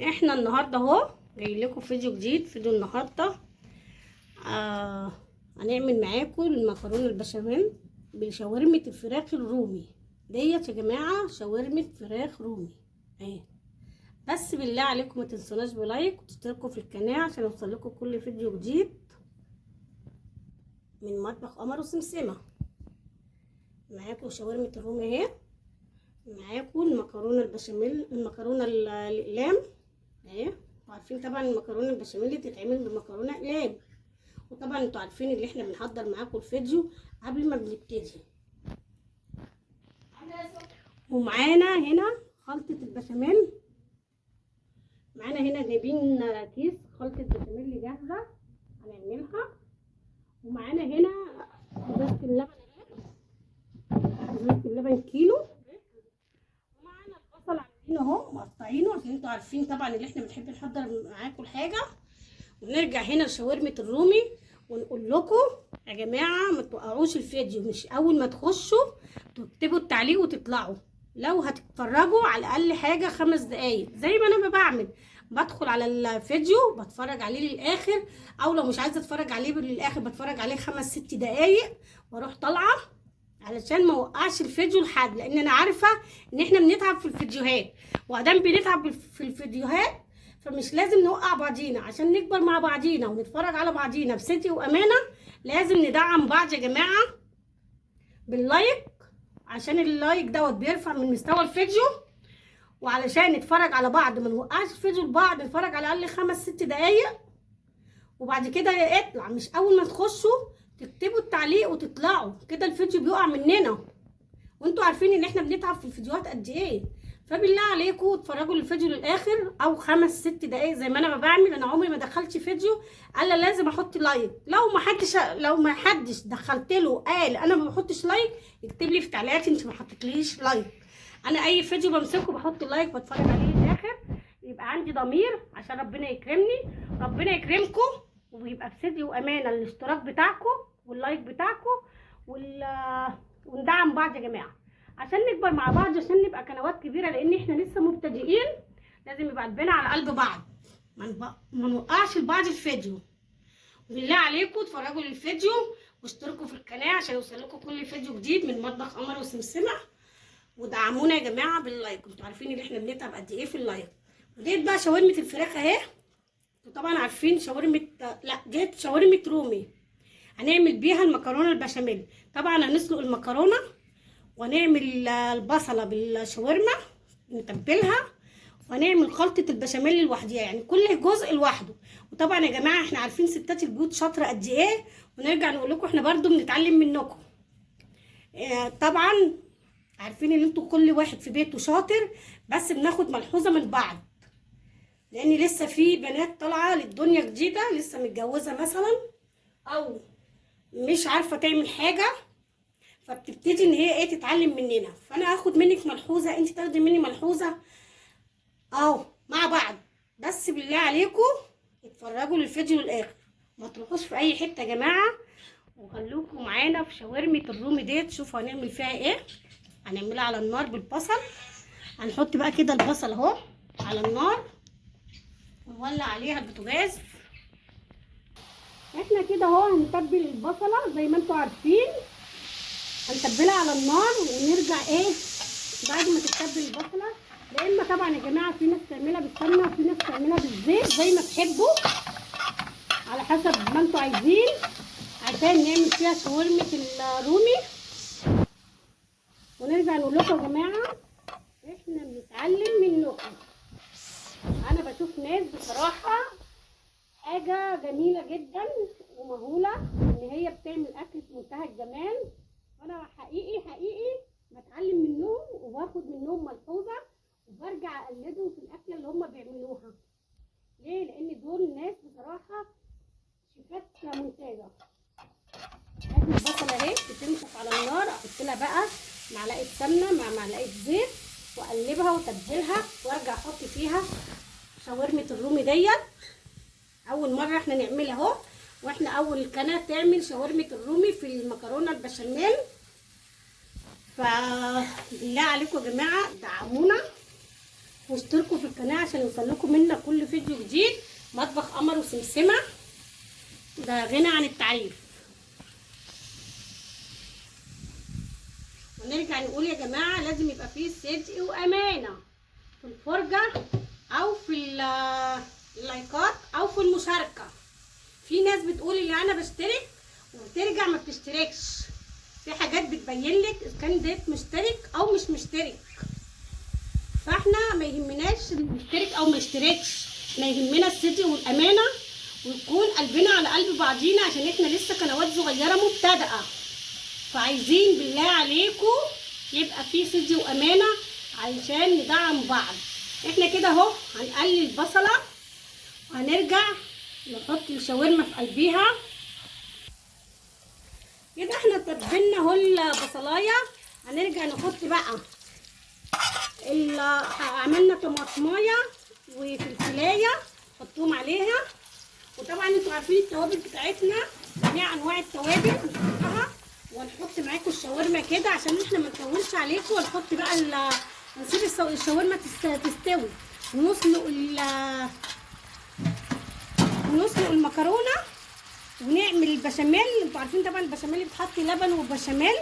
احنا النهارده اهو جاي لكم فيديو جديد. فيديو النهارده هنعمل معاكم المكرونه البشاميل بشاورمه الفراخ الرومي ديت يا جماعه. شاورمه فراخ رومي اهي. بس بالله عليكم ما تنسوناش بلايك وتشتركوا في القناه عشان يوصل لكم كل فيديو جديد من مطبخ قمر وسمسمه. معاكم شاورمه الرومي اهي، معاكم المكرونه البشاميل، المكرونه الاقلام اهي. عارفين طبعا المكرونه البشاميل بتتعمل بمكرونه اقلام، وطبعا انتوا عارفين اللي احنا بنحضر معاكم الفيديو قبل ما بنبتدي. ومعانا هنا خلطه البشاميل، معانا هنا جايبين كيس خلطه بشاميل جاهزه هنعملها. ومعانا هنا ازازه اللبن، ازازه اللبن كيلو. ومعانا البصل عاملينه اهو مقطعينه عشان انتوا عارفين طبعا اللي احنا بنحب نحضر معاكم الحاجه. ونرجع هنا لشاورمه الرومي ونقول لكم يا جماعه ما توقعوش الفيديو، مش اول ما تخشوا تكتبوا التعليق وتطلعوا. لو هتتفرجوا على الاقل حاجه 5 دقايق زي ما انا بعمل، بدخل على الفيديو بتفرج عليه للاخر، او لو مش عايزه اتفرج عليه للاخر بتفرج عليه 5-6 دقايق واروح طالعه علشان ما اوقعش الفيديو لحد. لان انا عارفه ان احنا بنتعب في الفيديوهات، وادام بنتعب في الفيديوهات فمش لازم نوقع بعضينا. عشان نكبر مع بعضينا ونتفرج على بعضينا بصدق وامانه لازم ندعم بعض يا جماعه باللايك، عشان اللايك دوت بيرفع من مستوى الفيديو. وعلشان نتفرج على بعض ما نوقعش الفيديو لبعض، نتفرج على الاقل 5-6 دقايق وبعد كده يطلع. مش اول ما تخشوا تكتبوا التعليق وتطلعوا كده الفيديو بيقع مننا، وانتوا عارفين ان احنا بنتعب في الفيديوهات قد ايه. فبالله عليكم اتفرجوا الفيديو للاخر او 5-6 دقايق زي ما انا بعمل. انا عمري ما دخلت فيديو الا لازم احط لايك. لو ما حدش دخلت له قال انا ما بحطش لايك يكتب لي في تعليقات انت ما حطيتليش لايك. انا اي فيديو بمسكه بحط لايك واتفرج عليه للاخر، يبقى عندي ضمير عشان ربنا يكرمني. ربنا يكرمكم ويبقى بصدق وامانه الاشتراك بتاعكم واللايك بتاعكم وندعم بعض يا جماعه عشان نكبر مع بعض، عشان نبقى قنوات كبيره. لان احنا لسه مبتدئين، لازم يبقى قلبنا على قلب بعض، ما نوقعش لبعض الفيديو. بالله عليكم اتفرجوا للفيديو واشتركوا في القناه عشان يوصلكم كل فيديو جديد من مطبخ قمر وسمسمه. ودعمونا يا جماعه باللايك، انتوا عارفين ان احنا بنتعب قد ايه في اللايك. وديت بقى شاورمه الفراخ اهي. انتوا طبعا عارفين شاورمه، لا ديت شاورمه رومي هنعمل بيها المكرونه البشاميل. طبعا هنسلق المكرونه ونعمل البصله بالشاورما نتبلها، ونعمل خلطه البشاميل لوحديها، يعني كل جزء لوحده. وطبعا يا جماعه احنا عارفين ستات البيوت شاطره قد ايه، ونرجع نقول لكم احنا برضو بنتعلم منكم. طبعا عارفين ان انتوا كل واحد في بيته شاطر، بس بناخد ملحوظه من بعض. لان لسه في بنات طالعه للدنيا جديده، لسه متجوزه مثلا او مش عارفه تعمل حاجه، فبتبتدي ان هي ايه تتعلم مننا. فانا هاخد منك ملحوظه، انت تاخدي مني ملحوظه اهو مع بعض. بس بالله عليكم اتفرجوا للفيديو للاخر، ما تروحوش في اي حته يا جماعه، وخلوكم معانا في شاورمه الرومي ديت. شوفوا هنعمل فيها ايه. هنعملها على النار بالبصل. هنحط بقى كده البصل اهو على النار ونولع عليها البوتاجاز. احنا كده اهو هنتبل البصله زي ما انتوا عارفين، هنتبلها على النار. ونرجع ايه بعد ما تتبل البصله، يا اما طبعا يا جماعه في ناس تعملها بالسمنه وفي ناس تعملها بالزيت زي ما تحبوا، على حسب ما انتوا عايزين، عشان نعمل فيها شاورمه الرومي. ونرجع نقول لكم يا جماعه احنا بنتعلم منكم. انا بشوف ناس بصراحه حاجه جميله جدا ومهوله ان هي بتعمل اكل في منتهى الجمال، وانا حقيقي بتعلم منهم وباخد منهم ملحوظه وبرجع اقلدهم في الاكله اللي هم بيعملوها. ليه؟ لان دول ناس بصراحه شيفات ممتازه. ادي البصله اهي بتنشف على النار، احط لها بقى معلقه سمنه مع معلقه زيت واقلبها وتتبلها، وارجع احط فيها شاورمه الرومي ديت. اول مره احنا نعملها اهو، واحنا اول قناه تعمل شاورمه الرومي في المكرونه البشاميل. فبالله عليكم يا جماعه دعمونا واشتركوا في القناه عشان يوصلكم منا كل فيديو جديد. مطبخ قمر وسمسمه ده غنى عن التعريف. ونرجع نقول يا جماعه لازم يبقى فيه صدق وامانه في الفرجه او في اللايكات او في المشاركه. في ناس بتقول ان انا بشترك وبترجع ما بتشتركش. في حاجات بتبين لك اذا كان ديت مشترك او مش مشترك. فاحنا ما يهمناش اللي يشترك او ما يشتركش، احنا يهمنا الصدق والامانه ويكون قلبنا على قلب بعضينا، عشان احنا لسه قنوات صغيره مبتدئه. فعايزين بالله عليكم يبقى في صدق وامانه علشان ندعم بعض. احنا كده اهو هنقلل البصله وهنرجع نحط الشاورما في قلبيها. كده احنا تبلنا اهو البصلايه. هنرجع نحط بقى عملنا طماطمايه وفلفلايه نحطهم عليها. وطبعا انتوا عارفين التوابل بتاعتنا جميع انواع التوابل نحطها، ونحط معاكم الشاورما كده عشان احنا ما نطولش عليكم. ونحط بقى نسيب الشاورما تستوي ونسلق المكرونه ونعمل البشاميل. انتوا عارفين طبعا البشاميل بتحط لبن وبشاميل.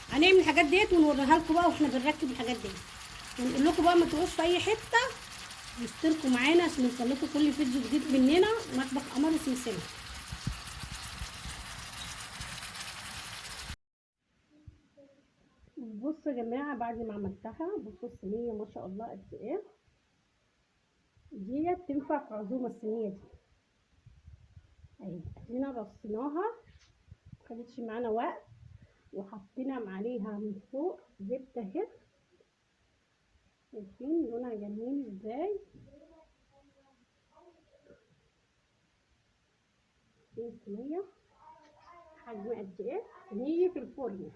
هنعمل الحاجات ديت ونوريها لكم بقى واحنا بنركب الحاجات ديت. ونقول لكم بقى ما تروحوش في اي حته واشتركوا معانا عشان يوصلكم كل فيديو جديد مننا مطبخ قمر وسمسمه. بصوا يا جماعه بعد ما عملتها، بصوا الصينيه ما شاء الله قد ايه. ديت تنفع في عزومه الصينيه دي اهي. هنا رصيناها مخدتش معانا وقت، وحطينا عليها من فوق زبده اهي. شايفين لونها جميل ازاي؟ دي الصينيه حجم قد ايه؟ صينيه الفرن،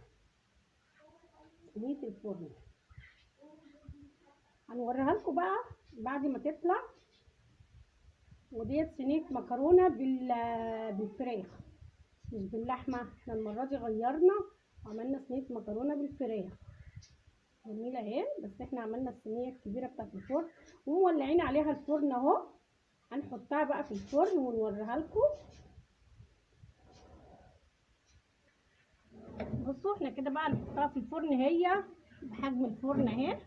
صينيه الفرن. هنوريها لكم بقى بعد ما تطلع. وديت صينيه مكرونه بالفراخ مش باللحمه. احنا المره دي غيرنا وعملنا صينيه مكرونه بالفراخ جميله اهي. بس احنا عملنا الصينيه الكبيره بتاعت الفرن ومولعين عليها الفرن اهو. هنحطها بقى في الفرن ونوريها لكم. بصوا احنا كده بقى نحطها في الفرن هي بحجم الفرن اهي.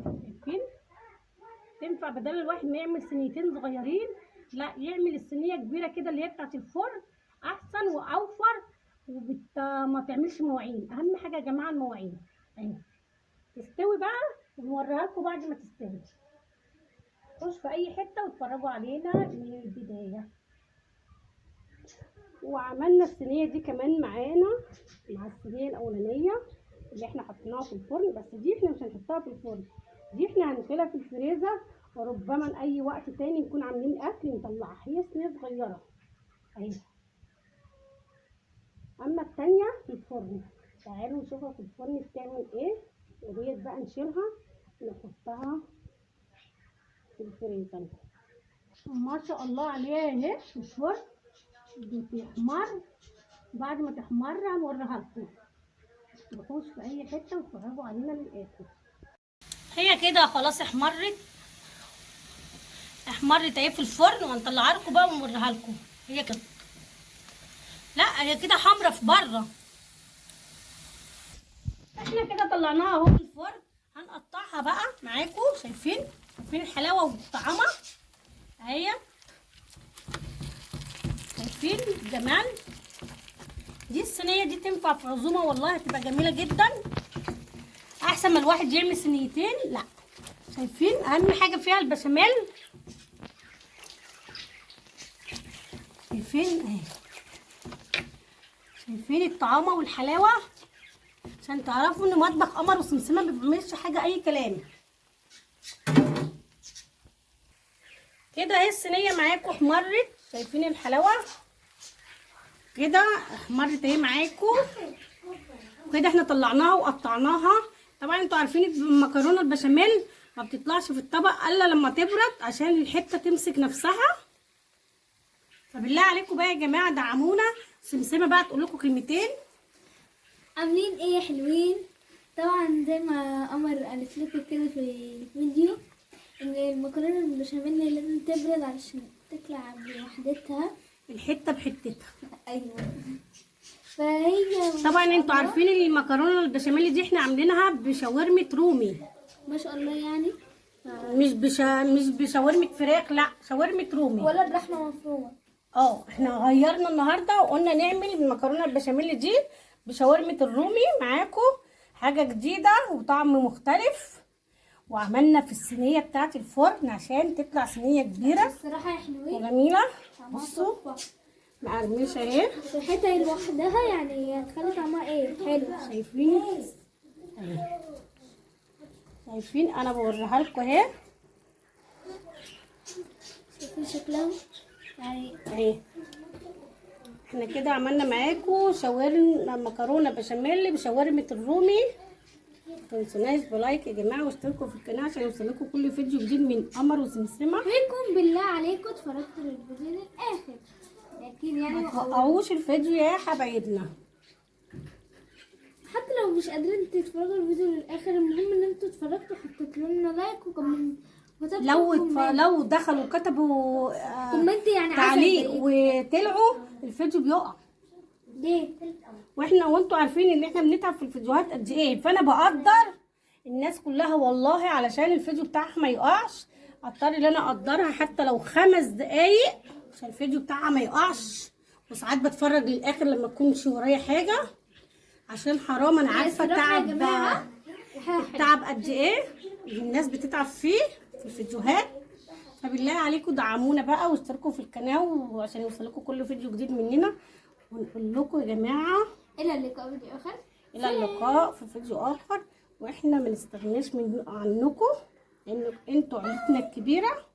شايفين؟ تنفع بدل الواحد ما يعمل صينيتين صغيرين، لا يعمل الصينيه كبيره كده اللي هي بتاعت الفرن احسن واوفر ما تعملش مواعين. اهم حاجه يا جماعه المواعين اهي. تستوي بقى ونوريها لكم بعد ما تستوي. خش في اي حته واتفرجوا علينا من البدايه. وعملنا الصينيه دي كمان معانا مع الصينيه الاولانيه اللي احنا حطيناها في الفرن. بس دي احنا مش هنحطها في الفرن، دي احنا هنشيلها في الفريزر، وربما اي وقت تاني نكون عاملين اكل نطلعها. هي صينيه صغيره اهي. اما التانيه في الفرن. تعالوا نشوفها في الفرن بتعمل ايه. وديت بقى نشيلها نحطها في الفريزر. ما شاء الله عليها اهي في الفرن بتحمر. بعد ما تحمر هنوريها لكم. متروحوش في اي حته واتفرجوا علينا للاخر. هي كده خلاص احمرت اهي في الفرن. وهنطلعها لكم بقى ونوريها لكم. هي كده، لا هي كده حمرا في بره. احنا كده طلعناها اهو من الفرن. هنقطعها بقى معاكم. شايفين الحلاوه والطعامه اهي؟ شايفين الجمال؟ دي الصينيه دي تنفع في عزومه والله، هتبقى جميله جدا احسن ما الواحد يعمل صينيتين. لا شايفين اهم حاجه فيها البشاميل. شايفين اهي؟ شايفين الطعامه والحلاوه؟ عشان تعرفوا ان مطبخ قمر وسمسمه ما بيعملش حاجه اي كلام. كده اهي الصينيه معاكم احمرت. شايفين الحلاوه كده احمرت اهي معاكم. وكده احنا طلعناها وقطعناها. طبعا انتوا عارفين المكرونه البشاميل ما بتطلعش في الطبق الا لما تبرد عشان الحته تمسك نفسها. فبالله عليكم بقى يا جماعه دعمونا. سمسمه بقى تقول لكم كلمتين. عاملين ايه يا حلوين؟ طبعا زي ما قمر قالت لكم كده في الفيديو ان المكرونه البشاميل لازم تبرد علشان تطلع بوحدتها. الحته بحتتها. ايوه. فهي طبعا انتوا عارفين المكرونه البشاميل دي احنا عاملينها بشاورمه رومي، ما شاء الله يعني. مش بشاورمه فراخ، لا شاورمه رومي. ولا بلحمه مفرومه. احنا غيرنا النهارده وقلنا نعمل المكرونه البشاميل دي بشاورمه الرومي معاكم، حاجه جديده وطعم مختلف. وعملنا في الصينيه بتاعه الفرن عشان تطلع صينيه كبيره الصراحه حلوين وجميله. بصوا مقرمشه اهي، ريحتها لوحدها يعني هتخلي طعمها ايه حلو. شايفين اهي، شايفين انا بوريها لكم اهي. شايفين شكلها يعني اهي احنا كده عملنا معاكم شاورما مكرونه بشاميل بشاورمه الرومي. متنسوناش بلايك يا جماعه واشتركوا في القناه عشان يوصلكوا كل فيديو جديد من قمر وسمسمه. فيكم بالله عليكم اتفرجتوا للفيديو للاخر اكيد يعني. ما تقطعوش الفيديو يا حبايبنا، حتى لو مش قادرين تتفرجوا الفيديو للاخر المهم ان انتوا اتفرجتوا وحطيتوا لنا لايك وكمان لو دخلوا كتبوا كومنت يعني تعليق وطلعوا الفيديو بيقع. ليه؟ وانتوا عارفين ان احنا بنتعب في الفيديوهات قد ايه، فانا بقدر الناس كلها والله علشان الفيديو بتاعها ما يقعش. اضطر ان انا اقدرها حتى لو 5 دقايق عشان الفيديو بتاعها ما يقعش. وساعات بتفرج للاخر لما اكونش ورايا حاجه عشان حرام. انا عارفه التعب قد ايه الناس بتتعب فيه في الفيديوهات. فبالله عليكم دعمونا بقى واشتركوا في القناه وعشان يوصلكم كل فيديو جديد مننا. ونقول لكم يا جماعه الى اللقاء فيديو اخر. الى اللقاء في فيديو اخر. واحنا ما نستغناش عنكم لان انتوا عيلتنا الكبيره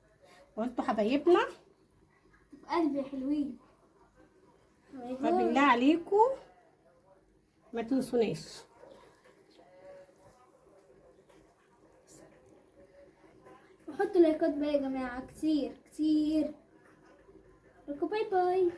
وانتوا حبايبنا في قلبي حلوين. فبالله عليكم ما تنسوناش. وحطوا لايكات بقى يا جماعه كتير كتير. باي باي.